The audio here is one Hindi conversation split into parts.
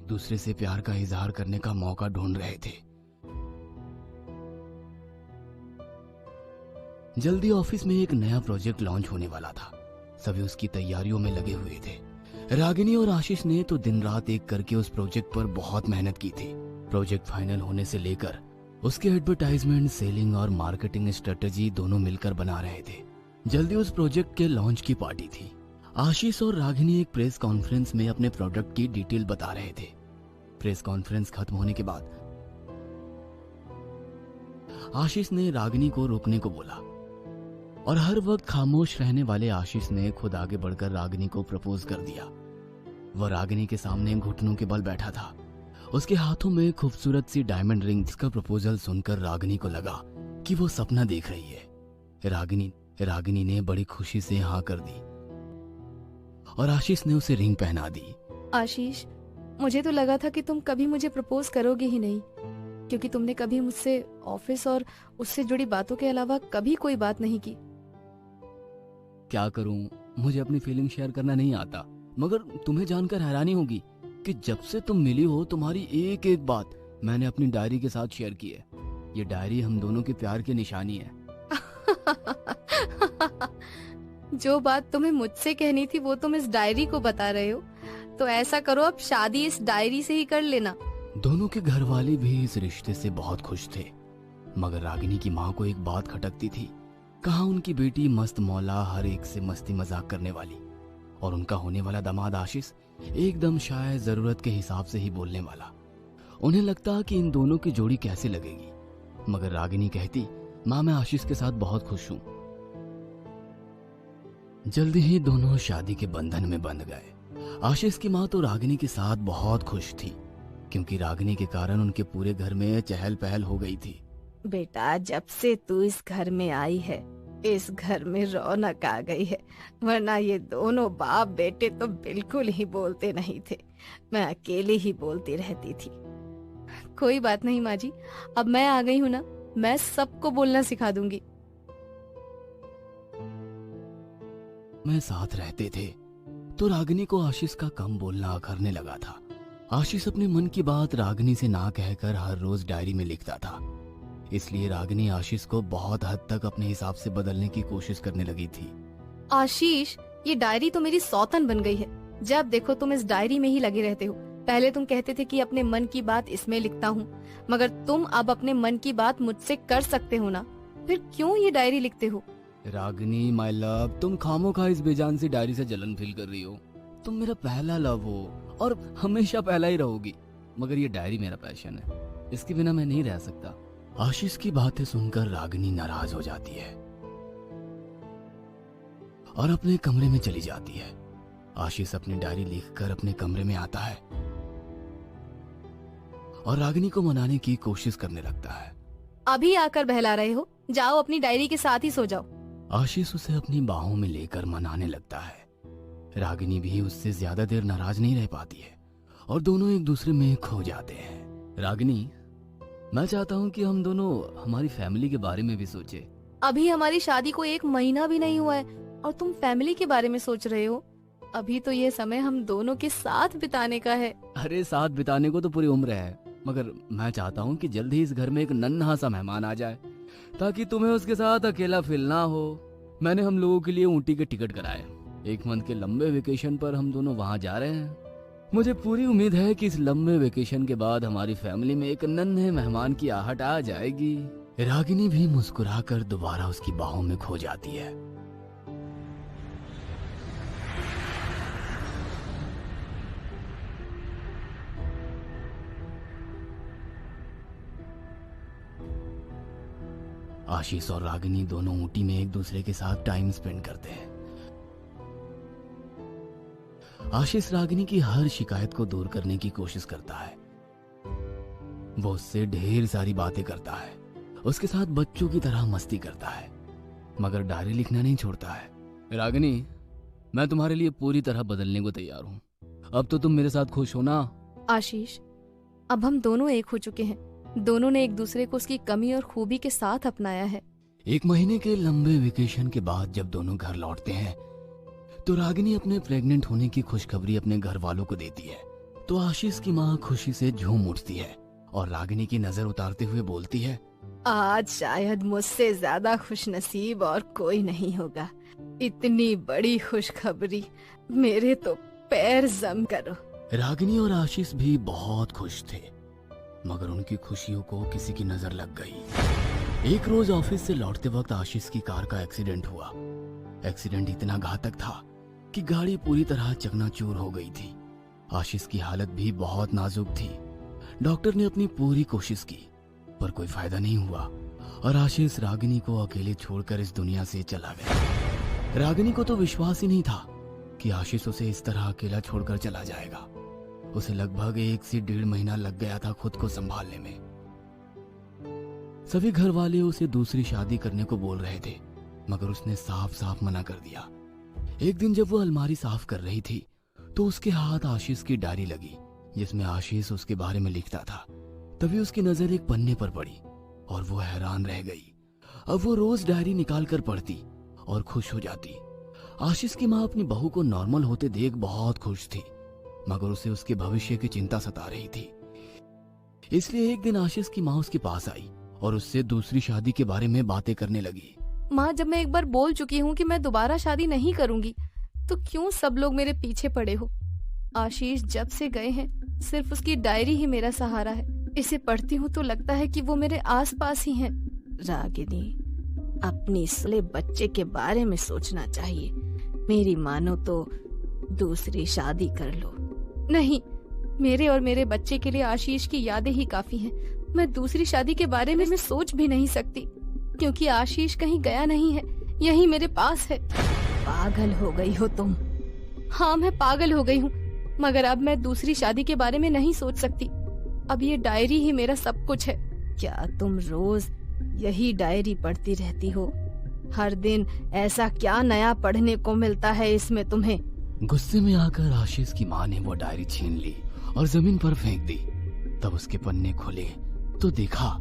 दूसरे से प्यार का इजहार करने का मौका ढूंढ रहे थे। जल्दी ऑफिस में एक नया प्रोजेक्ट लॉन्च होने वाला था। सभी उसकी तैयारियों में लगे हुए थे। रागिनी और आशीष ने तो दिन रात एक करके उस प्रोजेक्ट पर बहुत मेहनत की थी। प्रोजेक्ट फाइनल होने से लेकर उसके एडवर्टाइजमेंट, सेलिंग और मार्केटिंग स्ट्रेटेजी दोनों मिलकर बना रहे थे। जल्दी उस प्रोजेक्ट के लॉन्च की पार्टी थी। आशीष और रागिनी एक प्रेस कॉन्फ्रेंस में अपने प्रोडक्ट की डिटेल बता रहे थे। प्रेस कॉन्फ्रेंस खत्म होने के बाद आशीष ने रागिनी को रोकने को बोला और हर वक्त खामोश रहने वाले आशीष ने खुद आगे बढ़कर रागिनी को प्रपोज कर दिया। वह रागिनी के सामने घुटनों के बल बैठा था। उसके हाथों में खूबसूरत सी डायमंड रिंग। जिसका प्रपोजल सुनकर रागिनी को लगा कि वो सपना देख रही है। रागिनी ने बड़ी खुशी से हाँ कर दी और आशीष ने उसे रिंग पहना दी। आशीष, मुझे तो लगा था कि तुम कभी मुझे प्रपोज करोगे ही नहीं, क्योंकि तुमने कभी मुझसे ऑफिस और उससे जुड़ी बातों के अलावा कभी कोई बात नहीं की। क्या करूं, मुझे अपनी फीलिंग शेयर करना नहीं आता, मगर तुम्हें जानकर हैरानी होगी कि जब से तुम मिली हो तुम्हारी एक एक बात मैंने अपनी डायरी के साथ शेयर की है। ये डायरी हम दोनों के प्यार की निशानी है। जो बात तुम्हें मुझसे कहनी थी वो तुम इस डायरी को बता रहे हो। तो ऐसा करो, अब शादी इस डायरी से ही कर लेना। दोनों के घर वाले भी इस रिश्ते से बहुत खुश थे, मगर रागिनी की माँ को एक बात खटकती थी। कहाँ उनकी बेटी मस्त मौला, हर एक से मस्ती मजाक करने वाली, और उनका होने वाला दामाद आशीष एकदम शायद जरूरत के हिसाब से ही बोलने वाला। उन्हें लगता कि इन दोनों की जोड़ी कैसे लगेगी, मगर रागिनी कहती, माँ मैं आशीष के साथ बहुत खुश हूँ। जल्दी ही दोनों शादी के बंधन में बंध गए। आशीष की माँ तो रागिनी के साथ बहुत खुश थी, क्योंकि रागिनी के कारण उनके पूरे घर में चहल पहल हो गई थी। बेटा, जब से तू इस घर में आई है, इस घर में रौनक आ गई है, वरना ये दोनों बाप बेटे तो बिल्कुल ही बोलते नहीं थे। मैं अकेली ही बोलती रहती थी। कोई बात नहीं माँ जी, अब मैं आ गई हूँ ना, मैं सबको बोलना सिखा दूंगी। मैं साथ रहते थे तो रागिनी को आशीष का कम बोलना अखरने लगा था। आशीष अपने मन की बात रागिनी से ना कहकर हर रोज डायरी में लिखता था। इसलिए रागिनी आशीष को बहुत हद तक अपने हिसाब से बदलने की कोशिश करने लगी थी। आशीष, ये डायरी तो मेरी सौतन बन गई है। जब देखो तुम इस डायरी में ही लगे रहते हो। पहले तुम कहते थे कि अपने मन की बात इसमें लिखता हूँ, मगर तुम अब अपने मन की बात मुझसे कर सकते हो ना, फिर क्यों ये डायरी लिखते हो? रागिनी माय लव, तुम खामोखा इस बेजान सी डायरी से जलन फील कर रही हो। तुम मेरा पहला लव हो और हमेशा पहला ही रहोगी, मगर ये डायरी मेरा पैशन है, इसके बिना मैं नहीं रह सकता। आशीष की बातें सुनकर रागिनी नाराज हो जाती है और अपने कमरे में चली जाती है। आशीष अपनी डायरी लिखकर अपने कमरे में आता है और रागिनी को मनाने की कोशिश करने लगता है। अभी आकर बहला रहे हो, जाओ अपनी डायरी के साथ ही सो जाओ। आशीष उसे अपनी बाहों में लेकर मनाने लगता है। रागिनी भी उससे ज्यादा देर नाराज नहीं रह पाती है और दोनों एक दूसरे में खो जाते हैं। रागिनी, मैं चाहता हूँ कि हम दोनों हमारी फैमिली के बारे में भी सोचे। अभी हमारी शादी को 1 महीना भी नहीं हुआ है और तुम फैमिली के बारे में सोच रहे हो? अभी तो ये समय हम दोनों के साथ बिताने का है। अरे साथ बिताने को तो पूरी उम्र है, मगर मैं चाहता हूँ कि जल्द ही इस घर में एक नन्हा सा मेहमान आ जाए, ताकि तुम्हें उसके साथ अकेला फील ना हो। मैंने हम लोगों के लिए ऊटी के टिकट कराए। 1 मंथ के लंबे वेकेशन पर हम दोनों वहाँ जा रहे हैं। मुझे पूरी उम्मीद है कि इस लंबे वेकेशन के बाद हमारी फैमिली में एक नन्हे मेहमान की आहट आ जाएगी। रागिनी भी मुस्कुराकर दोबारा उसकी बाहों में खो जाती है। आशीष और रागिनी दोनों ऊटी में एक दूसरे के साथ टाइम स्पेंड करते हैं। आशीष रागिनी की हर शिकायत को दूर करने की कोशिश करता है। वो उससे ढेर सारी बातें करता है, उसके साथ बच्चों की तरह मस्ती करता है, मगर डायरी लिखना नहीं छोड़ता है। रागिनी, मैं तुम्हारे लिए पूरी तरह बदलने को तैयार हूँ। अब तो तुम मेरे साथ खुश हो ना? आशीष, अब हम दोनों एक हो चुके हैं। दोनों ने एक दूसरे को उसकी कमी और खूबी के साथ अपनाया है। 1 महीने के लंबे वेकेशन के बाद जब दोनों घर लौटते हैं तो रागिनी अपने प्रेग्नेंट होने की खुशखबरी अपने घर वालों को देती है। तो आशीष की माँ खुशी से झूम उठती है और रागिनी की नजर उतारते हुए बोलती है, आज शायद मुझसे ज्यादा खुशनसीब और कोई नहीं होगा। इतनी बड़ी खुशखबरी, मेरे तो पैर जम करो। रागिनी और आशीष भी बहुत खुश थे, मगर उनकी खुशियों को किसी की नजर लग गई। एक रोज ऑफिस से लौटते वक्त आशीष की कार का एक्सीडेंट हुआ। एक्सीडेंट इतना घातक था कि गाड़ी पूरी तरह चकनाचूर हो गई थी। आशीष की हालत भी बहुत नाजुक थी। डॉक्टर ने अपनी पूरी कोशिश की, पर कोई फायदा नहीं हुआ और आशीष रागिनी को अकेले छोड़कर इस दुनिया से चला गया। रागिनी को तो विश्वास ही नहीं था कि आशीष उसे इस तरह अकेला छोड़कर चला जाएगा। उसे लगभग 1 से 1.5 महीना लग गया था खुद को संभालने में। सभी घर वाले उसे दूसरी शादी करने को बोल रहे थे, मगर उसने साफ साफ मना कर दिया। एक दिन जब वो अलमारी साफ कर रही थी तो उसके हाथ आशीष की डायरी लगी, जिसमें आशीष उसके बारे में लिखता था। तभी उसकी नजर एक पन्ने पर पड़ी और वो हैरान रह गई। अब वो रोज डायरी निकाल कर पढ़ती और खुश हो जाती। आशीष की माँ अपनी बहू को नॉर्मल होते देख बहुत खुश थी, मगर उसे उसके भविष्य की चिंता सता रही थी। इसलिए एक दिन आशीष की माँ उसके पास आई और उससे दूसरी शादी के बारे में बातें करने लगी। माँ, जब मैं एक बार बोल चुकी हूँ कि मैं दोबारा शादी नहीं करूंगी, तो क्यों सब लोग मेरे पीछे पड़े हो? आशीष जब से गए हैं सिर्फ उसकी डायरी ही मेरा सहारा है। इसे पढ़ती हूँ तो लगता है कि वो मेरे आसपास ही हैं। रागिनी, अपनी सले बच्चे के बारे में सोचना चाहिए। मेरी मानो तो दूसरी शादी कर लो। नहीं, मेरे और मेरे बच्चे के लिए आशीष की यादें ही काफी हैं। मैं दूसरी शादी के बारे में सोच भी नहीं सकती, क्योंकि आशीष कहीं गया नहीं है, यही मेरे पास है। पागल हो गई हो तुम। हाँ, मैं पागल हो गई हूँ, मगर अब मैं दूसरी शादी के बारे में नहीं सोच सकती। अब ये डायरी ही मेरा सब कुछ है। क्या तुम रोज यही डायरी पढ़ती रहती हो? हर दिन ऐसा क्या नया पढ़ने को मिलता है इसमें तुम्हें? गुस्से में आकर आशीष की माँ ने वो डायरी छीन ली और जमीन पर फेंक दी। तब उसके पन्ने खुले तो देखा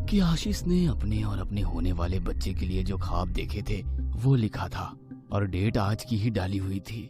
कि आशीष ने अपने और अपने होने वाले बच्चे के लिए जो ख्वाब देखे थे वो लिखा था और डेट आज की ही डाली हुई थी।